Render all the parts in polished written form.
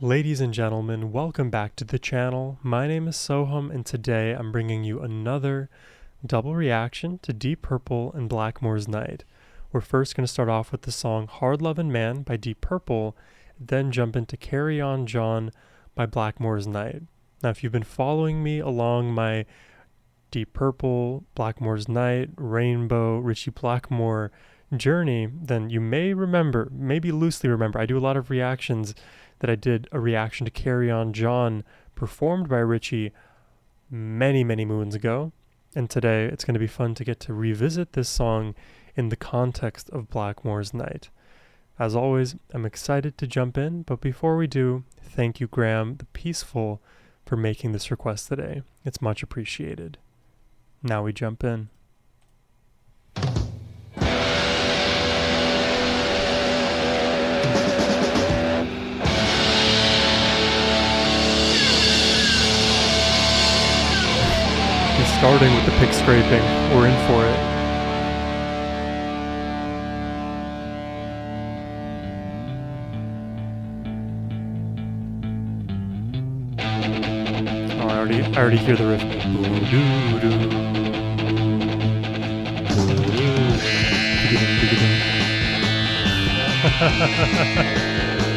Ladies and gentlemen, welcome back to the channel. My name is Sohum, and today I'm bringing you another double reaction to Deep Purple and Blackmore's Night. We're first going to start off with the song Hard Lovin' Man by Deep Purple, then jump into Carry On John by Blackmore's Night. Now, if you've been following me along my Deep Purple, Blackmore's Night, Rainbow, Richie Blackmore journey, then you may remember, maybe loosely remember, I do a lot of reactions that I did a reaction to Carry On John performed by Richie many moons ago. And today it's going to be fun to get to revisit this song in the context of Blackmore's Night. As always, I'm excited to jump in, but before we do, thank you Graham the Peaceful for making this request today. It's much appreciated. Now we jump in. Starting with the pick scraping, we're in for it. Oh, I already hear the riff.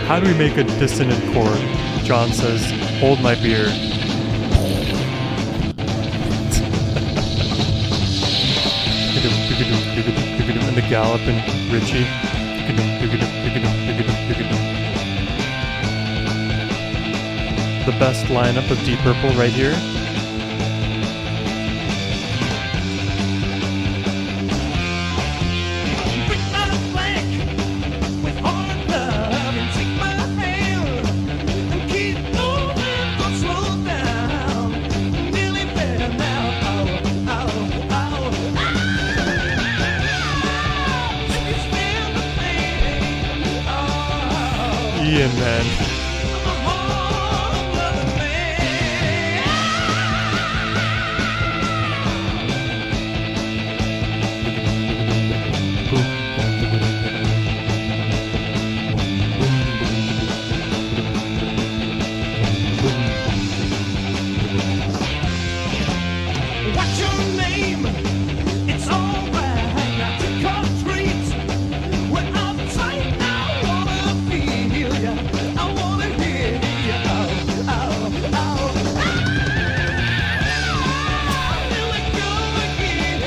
How do we make a dissonant chord? John says, "Hold my beer." And the gallop and Richie. The best lineup of Deep Purple right here. Ian, man. What's your name? It's all right not to come streets. We're outside now, I wanna feel ya. I wanna hear ya. Oh, oh, oh. Here we go again.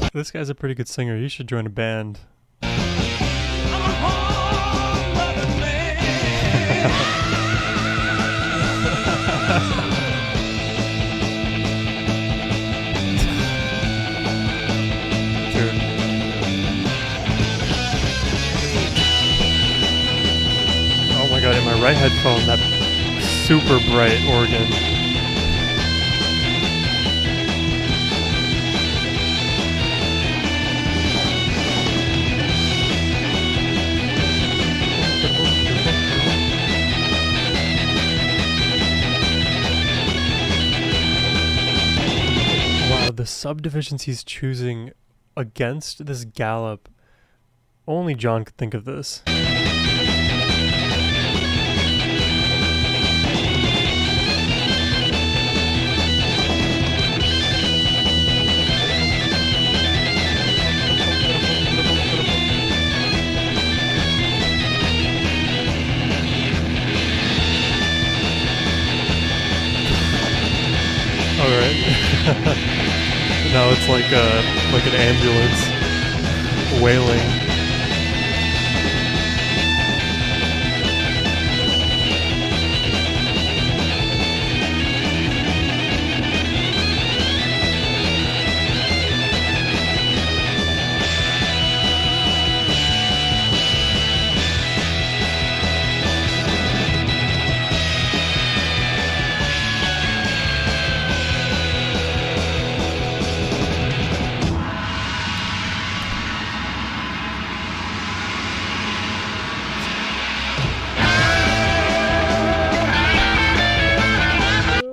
Oh. This guy's a pretty good singer. He should join a band. I'm a hard-loving man. Oh my god, in my right headphone, that super bright organ. Wow, the subdivisions he's choosing against this gallop, only John could think of this. Alright. Now it's like an ambulance wailing.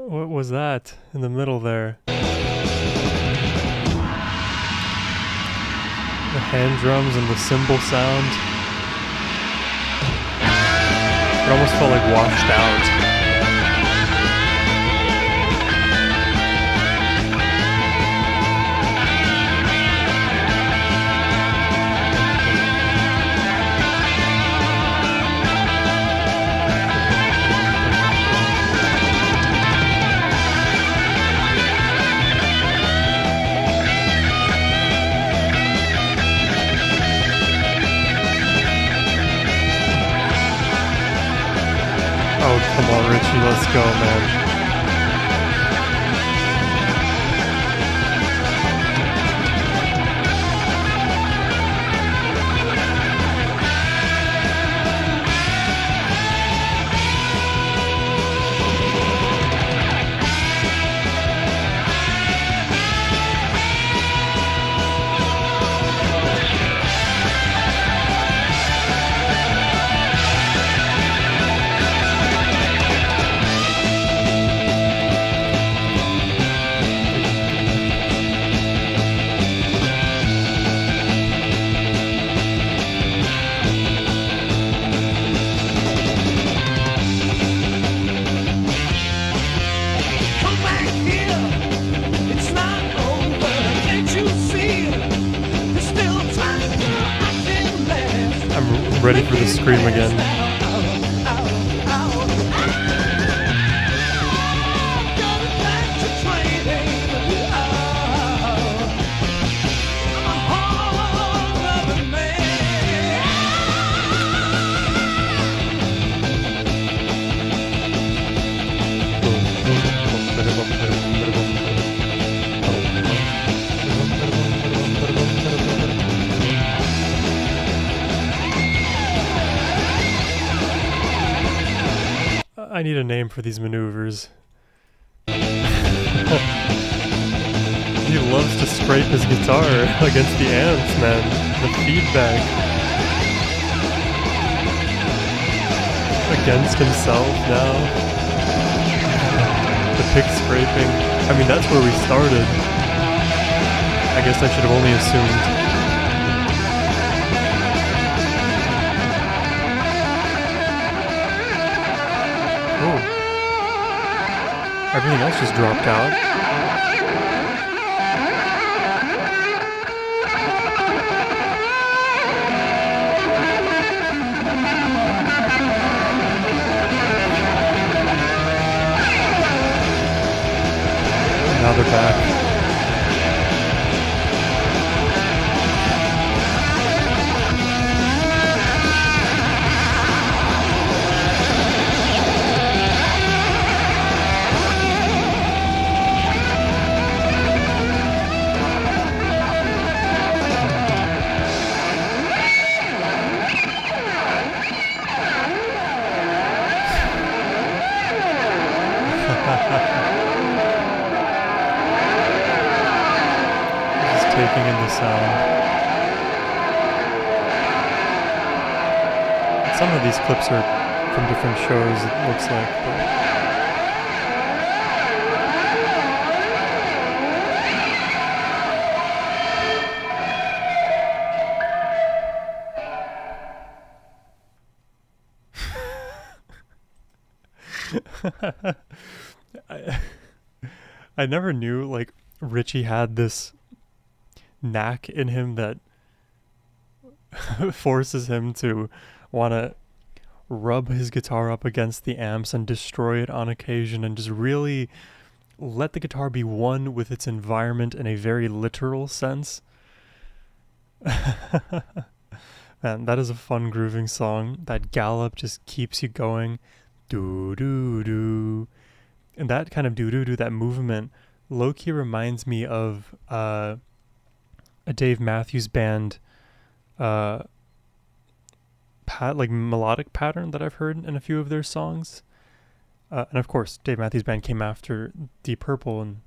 What was that in the middle there? The hand drums and the cymbal sound. almost felt like washed out. Oh, come on, Richie, let's go, man. Come back here, it's not over. Can't you see? There's still time for acting left. I'm ready for the scream again. I need a name for these maneuvers. He loves to scrape his guitar against the amps, man. The feedback. Against himself now. The pick scraping. I mean, that's where we started. I guess I should have only assumed. Oh. Everything else just dropped out. Now they're back. Just taking in the sound. Some of these clips are from different shows, it looks like, but I never knew, like, Richie had this knack in him that forces him to want to rub his guitar up against the amps and destroy it on occasion and just really let the guitar be one with its environment in a very literal sense. Man, that is a fun grooving song. That gallop just keeps you going. Doo doo doo. And that kind of doo doo doo, that movement, low-key reminds me of a Dave Matthews Band like melodic pattern that I've heard in a few of their songs. And of course, Dave Matthews Band came after Deep Purple, and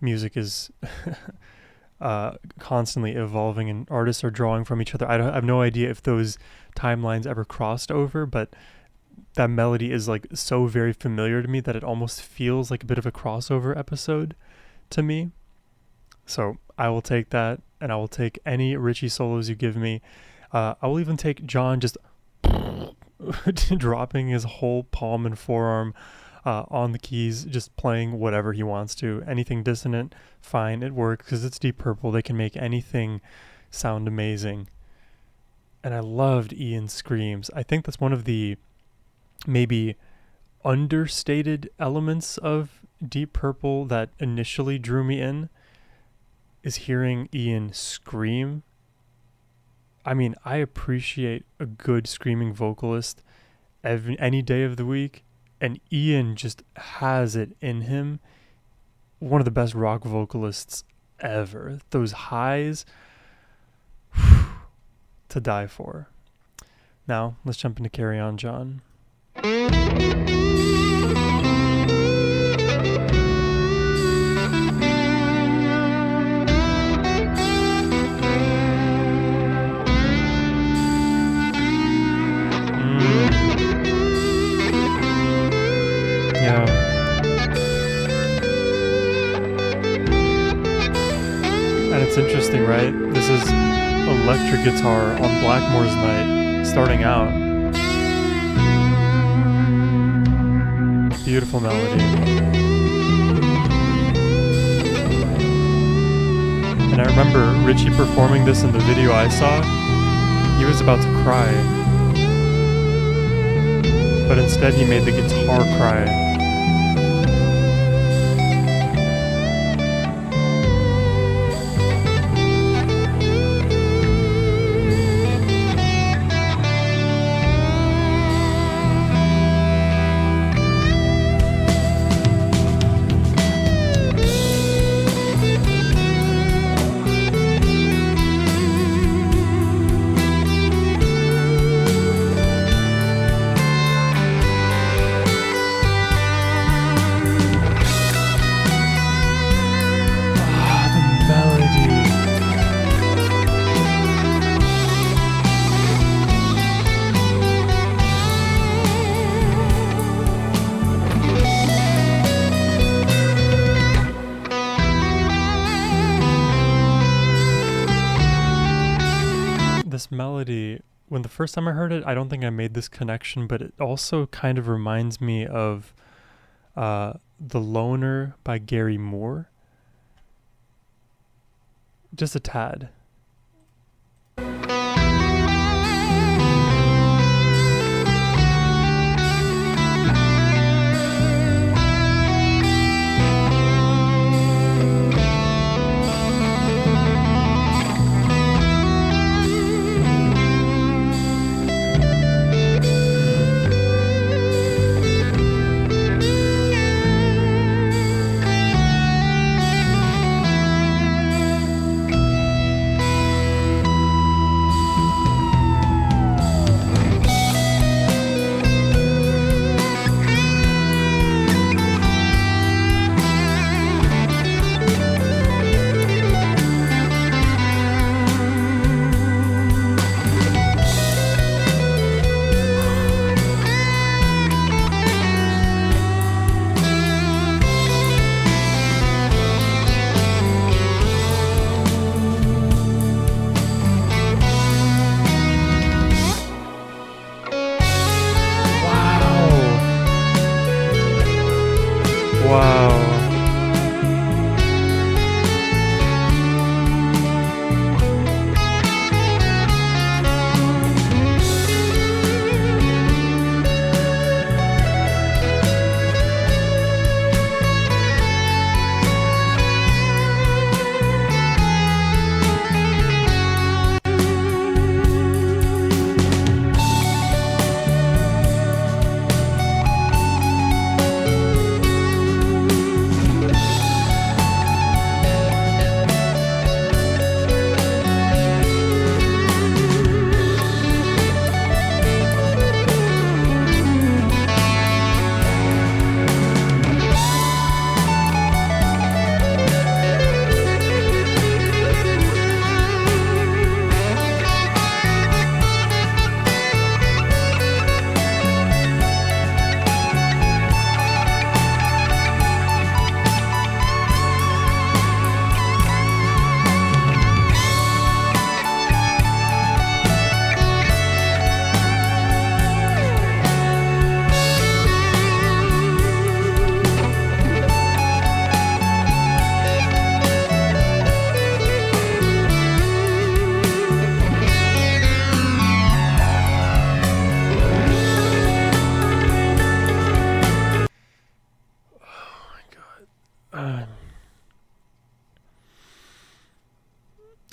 music is constantly evolving and artists are drawing from each other. I have no idea if those timelines ever crossed over, but that melody is like so very familiar to me that it almost feels like a bit of a crossover episode to me. So I will take that, and I will take any Richie solos you give me. I will even take John just dropping his whole palm and forearm on the keys, just playing whatever he wants to. Anything dissonant, fine, it works because it's Deep Purple. They can make anything sound amazing. And I loved Ian's screams. I think that's one of the maybe understated elements of Deep Purple that initially drew me in, is hearing Ian scream. I mean, I appreciate a good screaming vocalist any day of the week, and Ian just has it in him. One of the best rock vocalists ever. Those highs, to die for. Now, let's jump into Carry On, John. Yeah. And it's interesting, right? This is electric guitar on Blackmore's Night, starting out. Beautiful melody. And I remember Richie performing this in the video I saw. He was about to cry. But instead he made the guitar cry. This melody, when the first time I heard it, I don't think I made this connection, but it also kind of reminds me of The Loner by Gary Moore. Just a tad. Wow.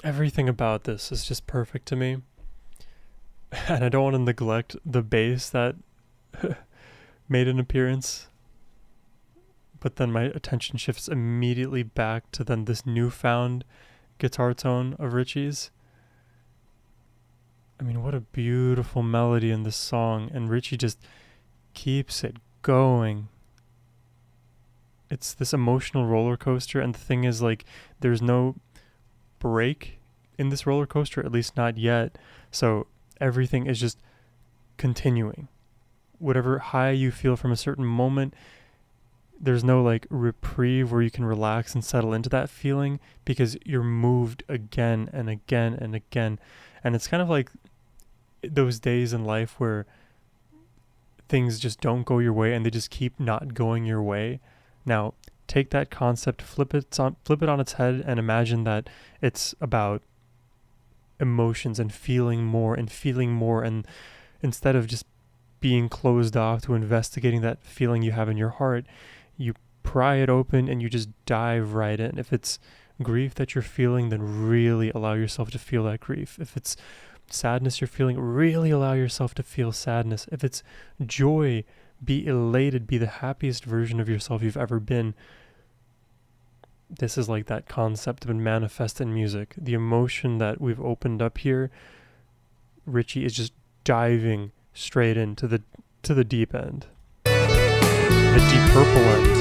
everything about this is just perfect to me. And I don't want to neglect the bass that made an appearance. But then my attention shifts immediately back to then this newfound guitar tone of Richie's. I mean, what a beautiful melody in this song, and Richie just keeps it going. It's this emotional roller coaster, and the thing is, like, there's no break in this roller coaster, at least not yet. So everything is just continuing. Whatever high you feel from a certain moment, there's no like reprieve where you can relax and settle into that feeling, because you're moved again and again and again. And it's kind of like those days in life where things just don't go your way and they just keep not going your way. Now, take that concept, flip it on its head, and imagine that it's about emotions and feeling more and feeling more. And instead of just being closed off to investigating that feeling you have in your heart, you pry it open and you just dive right in. If it's grief that you're feeling, then really allow yourself to feel that grief. If it's sadness you're feeling, really allow yourself to feel sadness. If it's joy, be elated, be the happiest version of yourself you've ever been. This is like that concept of manifest in music. The emotion that we've opened up here, Richie is just diving straight into the deep end. The Deep Purple end.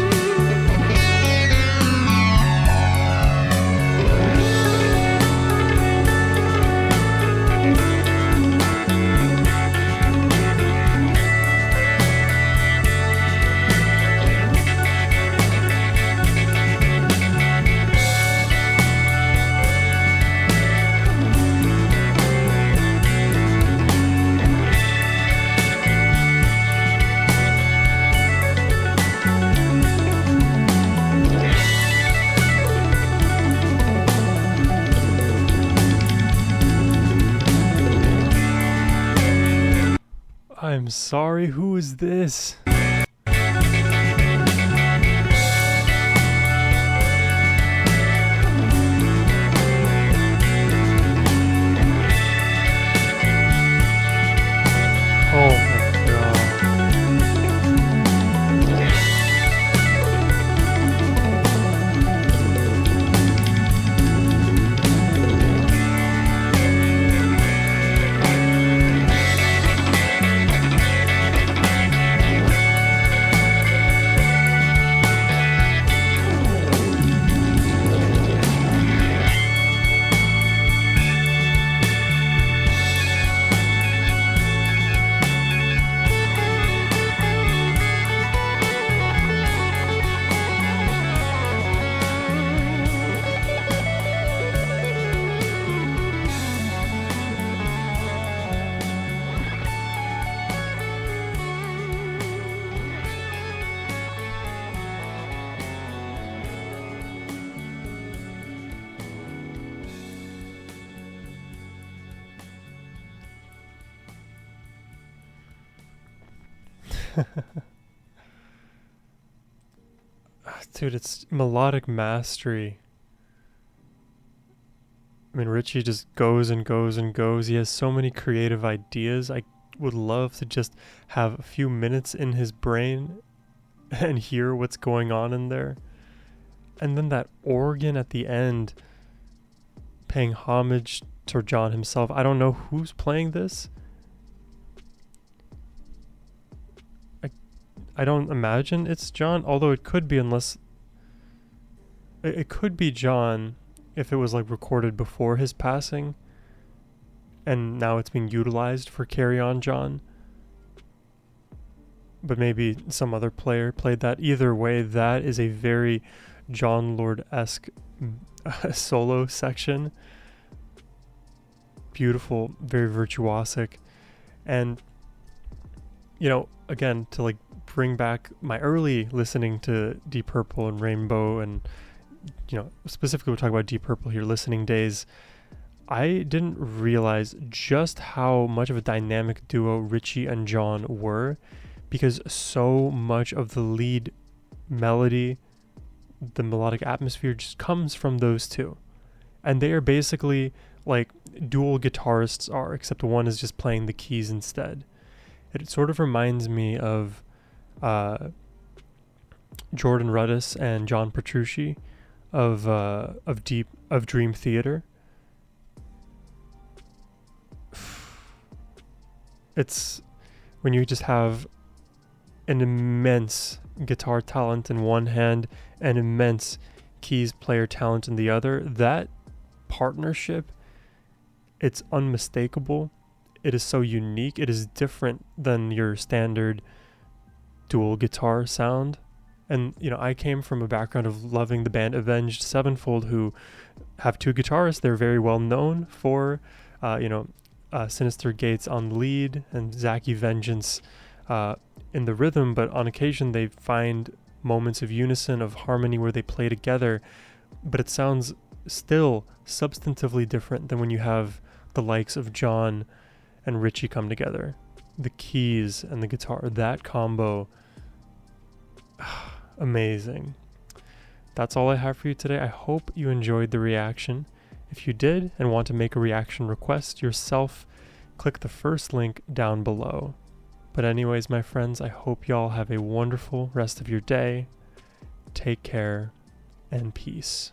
I'm sorry, who is this? Oh my god. Dude, it's melodic mastery. I mean, Richie just goes and goes and goes. He has so many creative ideas. I would love to just have a few minutes in his brain and hear what's going on in there. And then that organ at the end, paying homage to John himself. I don't know who's playing this. I don't imagine it's John, although it could be, unless it could be John if it was like recorded before his passing and now it's being utilized for Carry On John. But maybe some other player played that. Either way, that is a very John Lord-esque solo section. Beautiful, very virtuosic. And, you know, again, to like bring back my early listening to Deep Purple and Rainbow, and, you know, specifically we'll talk about Deep Purple here, listening days, I didn't realize just how much of a dynamic duo Richie and John were, because so much of the lead melody, the melodic atmosphere, just comes from those two. And they are basically like dual guitarists are, except one is just playing the keys instead. It sort of reminds me of Jordan Rudess and John Petrucci of Dream Theater. It's when you just have an immense guitar talent in one hand and immense keys player talent in the other. That partnership, it's unmistakable. It is so unique. It is different than your standard dual guitar sound. And, you know, I came from a background of loving the band Avenged Sevenfold, who have two guitarists. They're very well known for, Sinister Gates on the lead and Zachy Vengeance in the rhythm, but on occasion they find moments of unison, of harmony where they play together, but it sounds still substantively different than when you have the likes of John and Richie come together. The keys and the guitar, that combo, amazing. That's all I have for you today. I hope you enjoyed the reaction. If you did and want to make a reaction request yourself, click the first link down below. But anyways, my friends, I hope y'all have a wonderful rest of your day. Take care and peace.